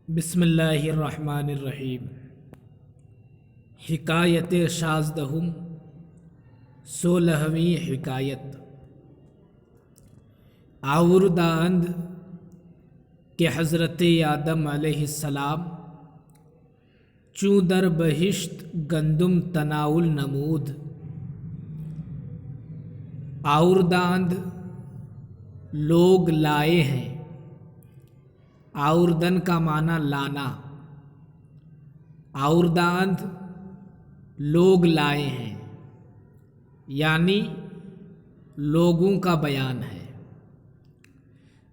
بسم اللہ الرحمن الرحیم۔ حکایت شازدہم 16ویں حکایت۔ آورداند کہ حضرت آدم علیہ السلام چوں در بہشت گندم تناول نمود۔ آورداند لوگ لائے ہیں، آوردن کا معنی لانا، آورداند لوگ لائے ہیں یعنی لوگوں کا بیان ہے۔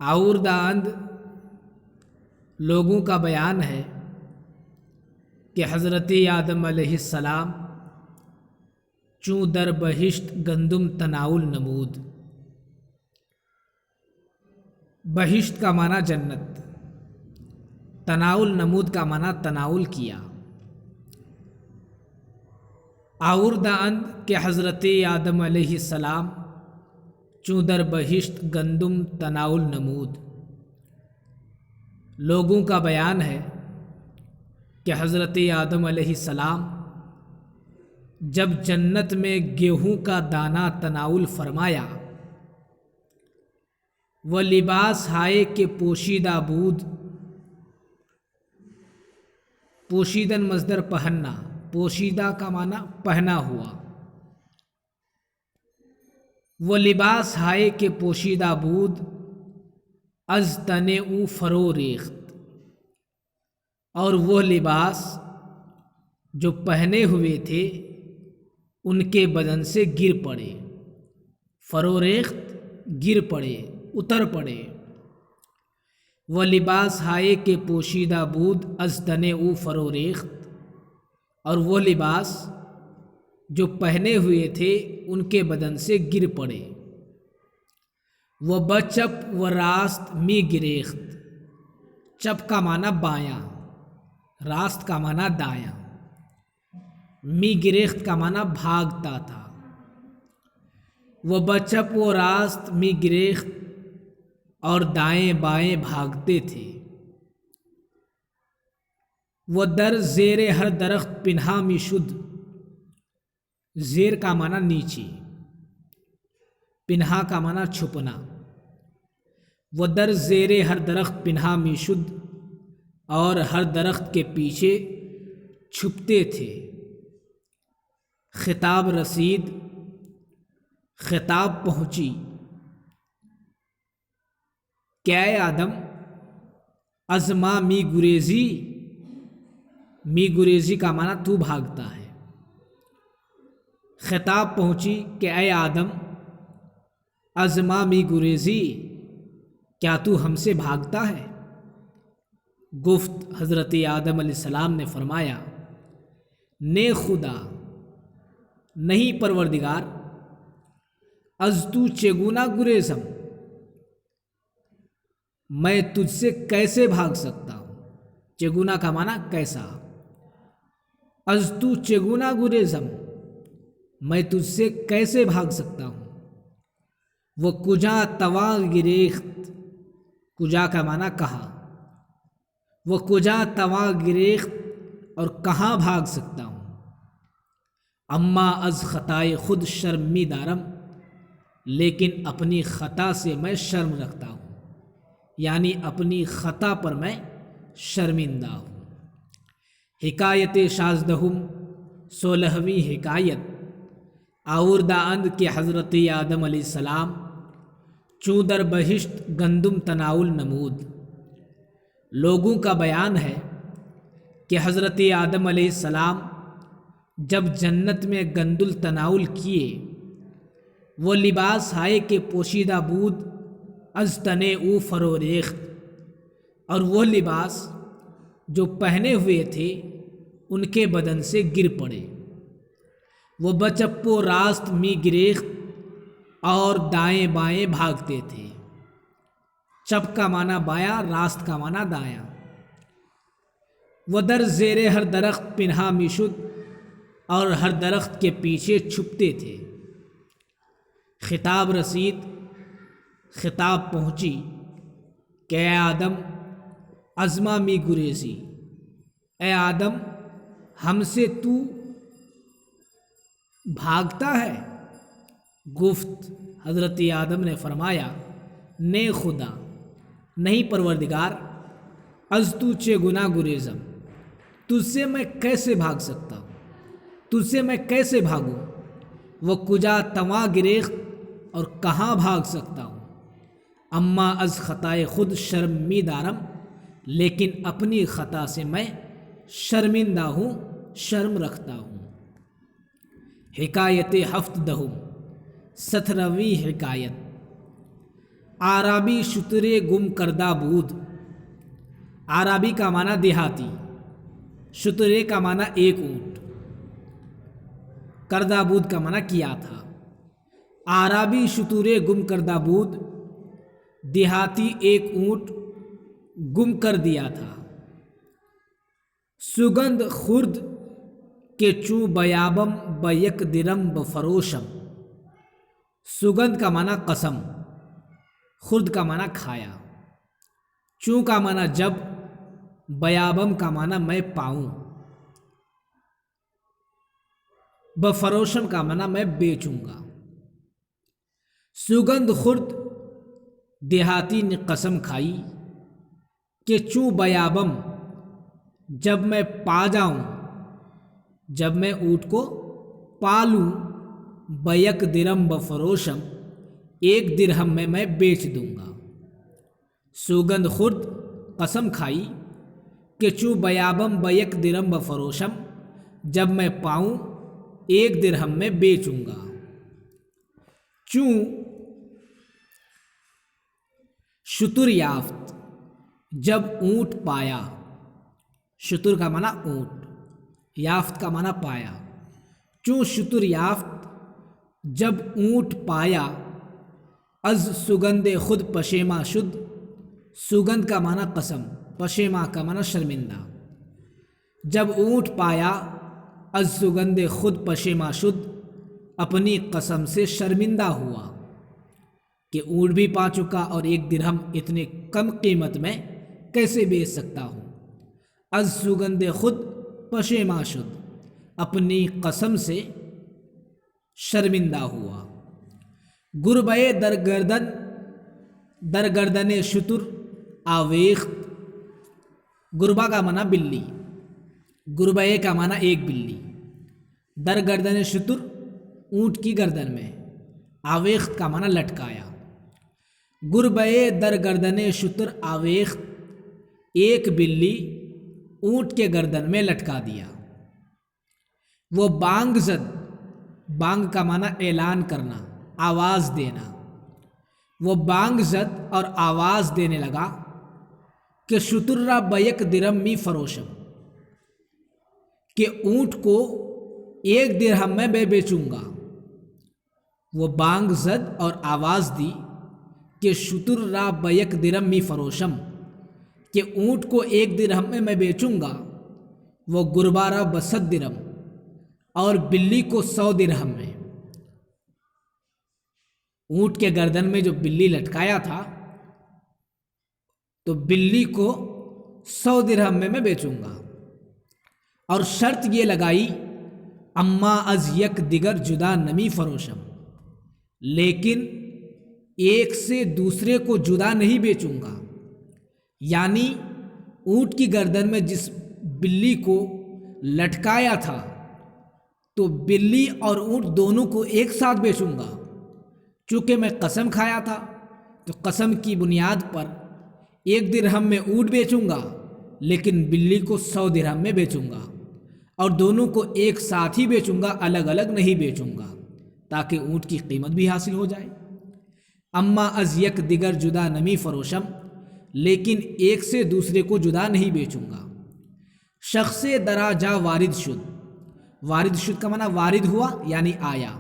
آورداند لوگوں کا بیان ہے کہ حضرت آدم علیہ السلام چوں در بہشت گندم تناول نمود۔ بہشت کا معنی جنت، تناول نمود کا معنی تناول کیا۔ آورداند کہ حضرت آدم علیہ السلام چوں در بہشت گندم تناول نمود، لوگوں کا بیان ہے کہ حضرت آدم علیہ السلام جب جنت میں گیہوں کا دانہ تناول فرمایا، وہ لباس ہائے کہ پوشیدہ بود۔ پوشیدن مصدر پہننا، پوشیدہ کا معنی پہنا ہوا۔ وہ لباس ہائے کہ پوشیدہ بود، از تن او فرو ریخت، اور وہ لباس جو پہنے ہوئے تھے ان کے بدن سے گر پڑے۔ فرو ریخت گر پڑے، اتر پڑے۔ وہ لباس ہائے کہ پوشیدہ بود، از تن او فرو ریخت، اور وہ لباس جو پہنے ہوئے تھے ان کے بدن سے گر پڑے۔ وہ بچپ و راست می گریخت، چپ کا معنی بایاں، راست کا معنی دایاں، می گریخت کا معنی بھاگتا تھا۔ وہ بچپ و راست می گریخت، اور دائیں بائیں بھاگتے تھے۔ وہ در زیر ہر درخت پنہا می شد، زیر کا معنی نیچے، پنہا کا معنی چھپنا۔ وہ در زیر ہر درخت پنہا می شد، اور ہر درخت کے پیچھے چھپتے تھے۔ خطاب رسید، خطاب پہنچی کہ اے آدم، از ما می گریزی، می گریزی کا معنی تو بھاگتا ہے۔ خطاب پہنچی کہ اے آدم، از ما می گریزی، کیا تو ہم سے بھاگتا ہے؟ گفت حضرت آدم علیہ السلام نے فرمایا، نے خدا، نہیں پروردگار، از تو چگونا گریزم، میں تجھ سے کیسے بھاگ سکتا ہوں؟ چگونا کا معنی کیسا۔ از تو چگونا گریزم، میں تجھ سے کیسے بھاگ سکتا ہوں؟ وہ کجا توا گریخت، کجا کا معنی کہاں، وہ کجا توا گریخت، اور کہاں بھاگ سکتا ہوں؟ اما از خطائے خود شرمی دارم، لیکن اپنی خطا سے میں شرم رکھتا ہوں، یعنی اپنی خطا پر میں شرمندہ ہوں۔ حکایت شازدہم 16ویں حکایت۔ آورداند کہ حضرت آدم علیہ السلام چوں در بہشت گندم تناول نمود، لوگوں کا بیان ہے کہ حضرت آدم علیہ السلام جب جنت میں گندل تناول کیے، وہ لباس ہائے کہ پوشیدہ بود، از تن او فرو ریخت، اور وہ لباس جو پہنے ہوئے تھے ان کے بدن سے گر پڑے۔ وہ بچپ و راست می گریخت، اور دائیں بائیں بھاگتے تھے۔ چپ کا معنی بایاں، راست کا معنی دایاں۔ وہ در زیر ہر درخت پنہا می شد، اور ہر درخت کے پیچھے چھپتے تھے۔ خطاب رسید، خطاب پہنچی کہ اے آدم، ازما می گریزی، اے آدم ہم سے تو بھاگتا ہے؟ گفت حضرت آدم نے فرمایا نے خدا، نہیں پروردگار، از تو چگنا گریزم، تجھ سے میں کیسے بھاگ سکتا ہوں، تجھ سے میں کیسے بھاگوں؟ وہ کجا تواں گریخت، اور کہاں بھاگ سکتا ہوں؟ اما از خطائے خود شرم می دارم، لیکن اپنی خطا سے میں شرمندہ ہوں، شرم رکھتا ہوں۔ حکایت ہفت دہم، 17ویں حکایت۔ عرابی شترے گم کردہ بود۔ عرابی کا معنی دیہاتی، شترے کا معنی ایک اونٹ، کردہ بود کا معنی کیا تھا۔ عرابی شترے گم کردہ بود، دیہاتی ایک اونٹ گم کر دیا تھا۔ سگند خرد کے چوں بیابم بیک درم بفروشم۔ سگند کا معنی قسم، خرد کا معنی کھایا، چوں کا معنی جب، بیابم کا معنی میں پاؤں، بفروشم کا معنی میں بیچوں گا۔ سگند خرد دیہاتی نے قسم کھائی کہ چوں بیابم جب میں پا جاؤں، جب میں اونٹ کو پالوں، بیک درم بفروشم، ایک درہم میں بیچ دوں گا۔ سوگند خرد قسم کھائی کہ چوں بیابم بیک درم بفروشم، جب میں پاؤں ایک درہم میں بیچوں گا۔ چوں شتر یافت، جب اونٹ پایا، شتر کا معنی اونٹ، یافت کا معنی پایا۔ چوں شتر یافت، جب اونٹ پایا، از سگند خود پشیما شد۔ سگند کا معنی قسم، پشیما کا معنی شرمندہ۔ جب اونٹ پایا، از سگند خود پشیما شد، اپنی قسم سے شرمندہ ہوا کہ اونٹ بھی پا چکا اور ایک درہم اتنے کم قیمت میں کیسے بیچ سکتا ہوں۔ از سگند خود پشیما شد، اپنی قسم سے شرمندہ ہوا۔ گربے در گردن شتر آویخت۔ گربا کا معنی بلی، گربے کا معنی ایک بلی، در گردن شتر اونٹ کی گردن میں، آویخت کا معنی لٹکایا۔ گربے در گردن شتر آویخت، ایک بلی اونٹ کے گردن میں لٹکا دیا۔ وہ بانگ زد، بانگ کا معنی اعلان کرنا، آواز دینا۔ وہ بانگ زد اور آواز دینے لگا کہ شتر را بیک درم می فروشم، کہ اونٹ کو ایک درہم میں بیچوں گا۔ وہ بانگ زد اور آواز دی کہ شتر را بیک درم می فروشم، کہ اونٹ کو ایک درہم میں بیچوں گا۔ وہ گربا را بصد درم، اور بلی کو 100 درہم میں۔ اونٹ کے گردن میں جو بلی لٹکایا تھا تو بلی کو 100 درہم میں بیچوں گا، اور شرط یہ لگائی اما از یک دیگر جدا نمی فروشم، لیکن ایک سے دوسرے کو جدا نہیں بیچوں گا۔ یعنی اونٹ کی گردن میں جس بلی کو لٹکایا تھا تو بلی اور اونٹ دونوں کو ایک ساتھ بیچوں گا۔ چونکہ میں قسم کھایا تھا تو قسم کی بنیاد پر ایک درہم میں اونٹ بیچوں گا، لیکن بلی کو 100 درہم میں بیچوں گا، اور دونوں کو ایک ساتھ ہی بیچوں گا، الگ الگ نہیں بیچوں گا، تاکہ اونٹ کی قیمت بھی حاصل ہو جائے۔ اما از یک دیگر جدا نمی فروشم، لیکن ایک سے دوسرے کو جدا نہیں بیچوں گا۔ شخص درا جا وارد شد، وارد شد کا معنی وارد ہوا یعنی آیا،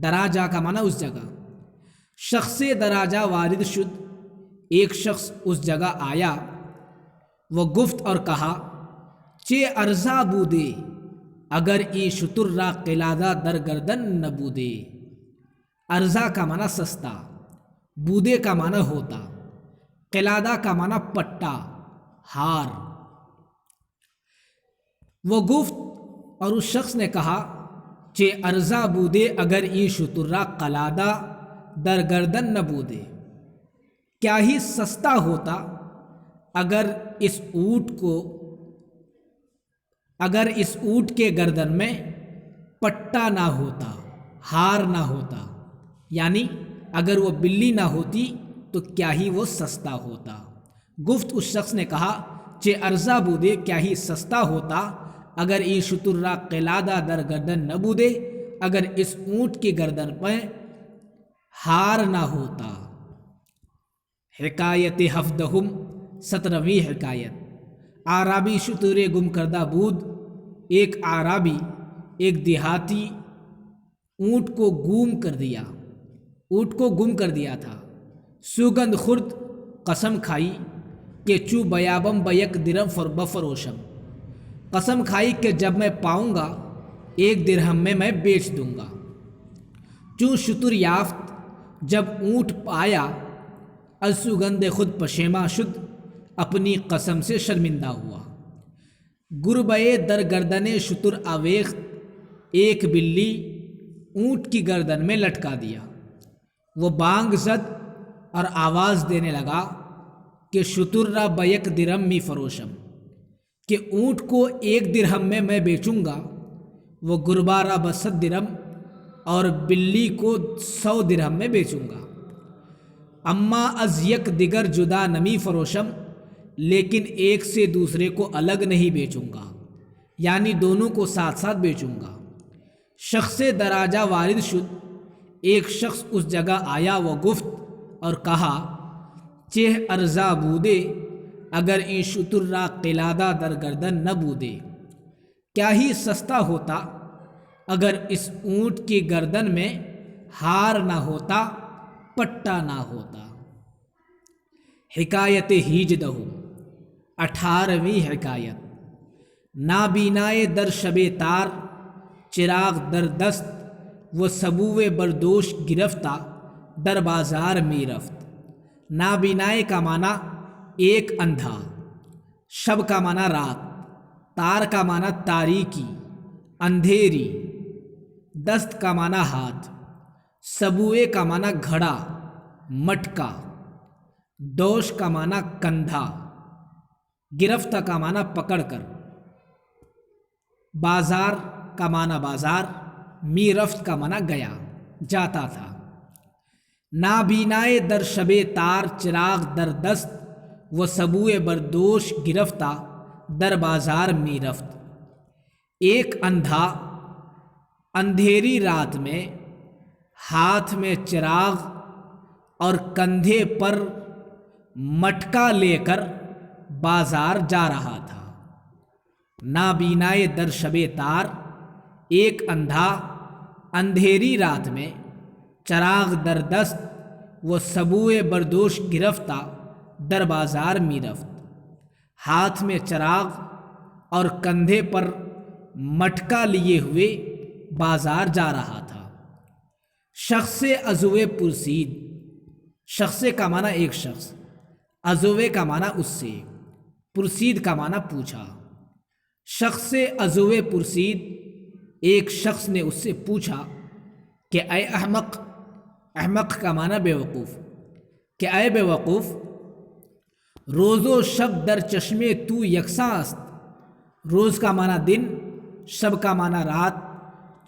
درا جا کا معنی اس جگہ۔ شخص درا جا وارد شد، ایک شخص اس جگہ آیا۔ وہ گفت اور کہا چے ارزا بودے، اگر ای شتر را قلادہ در گردن نبودے۔ ارزا کا معنی سستا، بودے کا معنی ہوتا، قلادہ کا معنی پٹا، ہار۔ وہ گفت اور اس شخص نے کہا چے ارزا بودے اگر ای شترا قلادہ در گردن نہ بودے، کیا ہی سستا ہوتا اگر اس اونٹ کے گردن میں پٹا نہ ہوتا، ہار نہ ہوتا، یعنی اگر وہ بلی نہ ہوتی تو کیا ہی وہ سستا ہوتا۔ گفت اس شخص نے کہا چے ارزا بودے، کیا ہی سستا ہوتا اگر ای شترا قلادہ در گردن نہ بودے، اگر اس اونٹ کی گردن پہ ہار نہ ہوتا۔ حکایت ہفدہم، 17ویں حکایت۔ عرابی شترے گم کردہ بود۔ ایک عرابی، ایک دیہاتی اونٹ کو گم کر دیا تھا۔ سوگند خورد، قسم کھائی کہ چو بیابم بیک درم بفروشم، قسم کھائی کہ جب میں پاؤں گا 1 درہم میں بیچ دوں گا۔ چوں شتر یافت، جب اونٹ پایا، از سوگند خود پشیماں شد، اپنی قسم سے شرمندہ ہوا۔ گربئے در گردن شتر آویخت، ایک بلی اونٹ کی گردن میں لٹکا دیا۔ وہ بانگ زد اور آواز دینے لگا کہ شتر را بیک درم می فروشم، کہ اونٹ کو 1 درہم میں بیچوں گا، وہ گربا را ب100 درم، اور بلی کو 100 درہم میں بیچوں گا۔ اما از یک دیگر جدا نمی فروشم، لیکن ایک سے دوسرے کو الگ نہیں بیچوں گا، یعنی دونوں کو ساتھ ساتھ بیچوں گا۔ شخص دراجہ وارد شد، ایک شخص اس جگہ آیا، وہ گفت اور کہا چہ ارزا بودے اگر این شتر را قلادہ در گردن نہ بودے، کیا ہی سستا ہوتا اگر اس اونٹ کی گردن میں ہار نہ ہوتا، پٹا نہ ہوتا۔ حکایت ہیجدہ، 18ویں حکایت۔ نابینائے در شب تار، چراغ در دست، وہ سبوے بردوش گرفتہ، در بازار می رفت۔ نابینائے کا معنی ایک اندھا، شب کا معنی رات، تار کا معنی تاریکی، اندھیری، دست کا معنی ہاتھ، سبوئے کا معنی گھڑا، مٹکا، دوش کا معنی کندھا، گرفتہ کا معنی پکڑ کر، بازار کا معنی بازار، می رفت کا معنی گیا، جاتا تھا۔ نابینائے در شب تار، چراغ در دست، وہ سبوئے بردوش گرفتہ، در بازار می رفت۔ ایک اندھا اندھیری رات میں ہاتھ میں چراغ اور کندھے پر مٹکا لے کر بازار جا رہا تھا۔ نابینائے در شب تار، ایک اندھا اندھیری رات میں، چراغ در دست، وہ سبوئے بردوش گرفتہ، در بازار می رفت، ہاتھ میں چراغ اور کندھے پر مٹکا لیے ہوئے بازار جا رہا تھا۔ شخص عضوے پرسید، شخص کا معنی ایک شخص، عضوے کا معنی اس سے، پرسید کا معنی پوچھا۔ شخص عضوے پرسید، ایک شخص نے اس سے پوچھا کہ اے احمق، احمق کا معنی بے وقوف، کہ اے بے وقوف، روز و شب در چشمے تو یکساں است۔ روز کا معنی دن، شب کا معنی رات،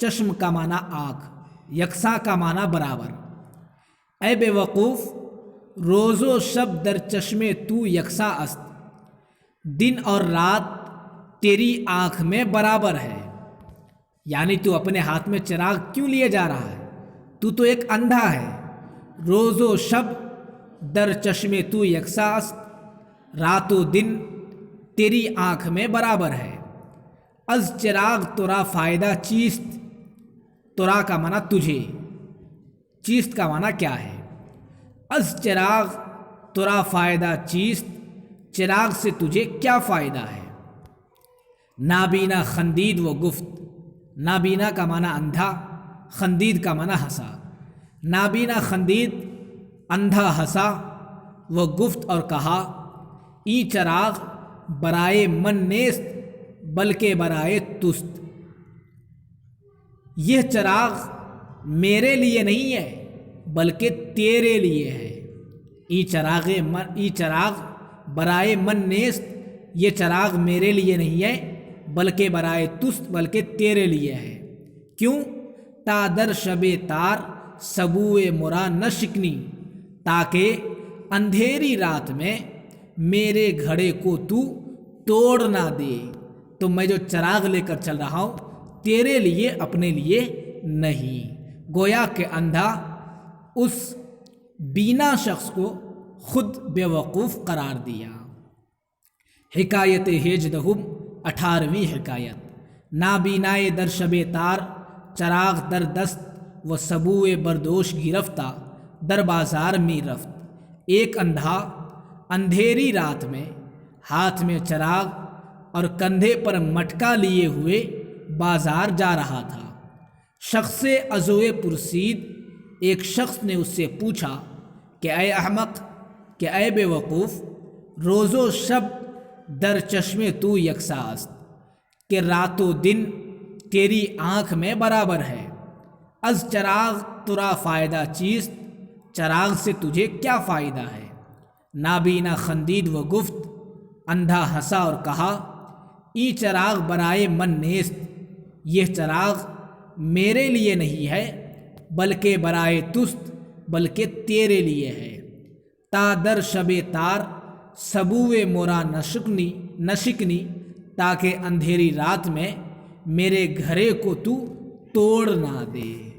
چشم کا معنی آنکھ، یکساں کا معنی برابر۔ اے بے وقوف، روز و شب در چشمے تو یکساں است، دن اور رات تیری آنکھ میں برابر ہے، یعنی تو اپنے ہاتھ میں چراغ کیوں لیے جا رہا ہے؟ تو ایک اندھا ہے۔ روز و شب در چشمے تو یکساں است، رات و دن تیری آنکھ میں برابر ہے۔ از چراغ ترا فائدہ چیست، ترا کا معنی تجھے، چیست کا معنی کیا ہے۔ از چراغ ترا فائدہ چیست، چراغ سے تجھے کیا فائدہ ہے۔ نابینا خندید و گفت، نابینا کا معنی اندھا، خندید کا معنی ہنسا۔ نابینا خندید، اندھا ہنسا، وہ گفت اور کہا ای چراغ برائے من نیست بلکہ برائے تست۔ یہ چراغ میرے لیے نہیں ہے بلکہ تیرے لیے ہے۔ ای چراغ برائے من نیست، یہ چراغ میرے لیے نہیں ہے بلکہ برائے تست بلکہ تیرے لیے ہے۔ کیوں؟ تا در شب تار سبوئے مرا نہ شکنی، تاکہ اندھیری رات میں میرے گھڑے کو تو توڑ نہ دے۔ تو میں جو چراغ لے کر چل رہا ہوں تیرے لیے، اپنے لیے نہیں۔ گویا کہ اندھا اس بینا شخص کو خود بے وقوف قرار دیا۔ حکایت ہیجدہم، 18ویں حکایت۔ نابینائے در شب تار چراغ در دست و سبوئے بردوش گرفتہ در بازار میں رفت۔ ایک اندھا اندھیری رات میں ہاتھ میں چراغ اور کندھے پر مٹکا لیے ہوئے بازار جا رہا تھا۔ شخص عضوِ پرسید، ایک شخص نے اس سے پوچھا کہ اے احمق، کہ اے بے وقوف، روز و شب در چشم تو یکساں است، کہ رات و دن تیری آنکھ میں برابر ہے۔ از چراغ ترا فائدہ چیست، چراغ سے تجھے کیا فائدہ ہے؟ نابینا خندید و گفت، اندھا ہنسا اور کہا، ای چراغ برائے من نیست، یہ چراغ میرے لیے نہیں ہے بلکہ برائے تست بلکہ تیرے لیے ہے۔ تا در شب تار سبوئے مرا نہ شکنی، تاکہ اندھیری رات میں میرے گھرے کو تو توڑ نہ دے۔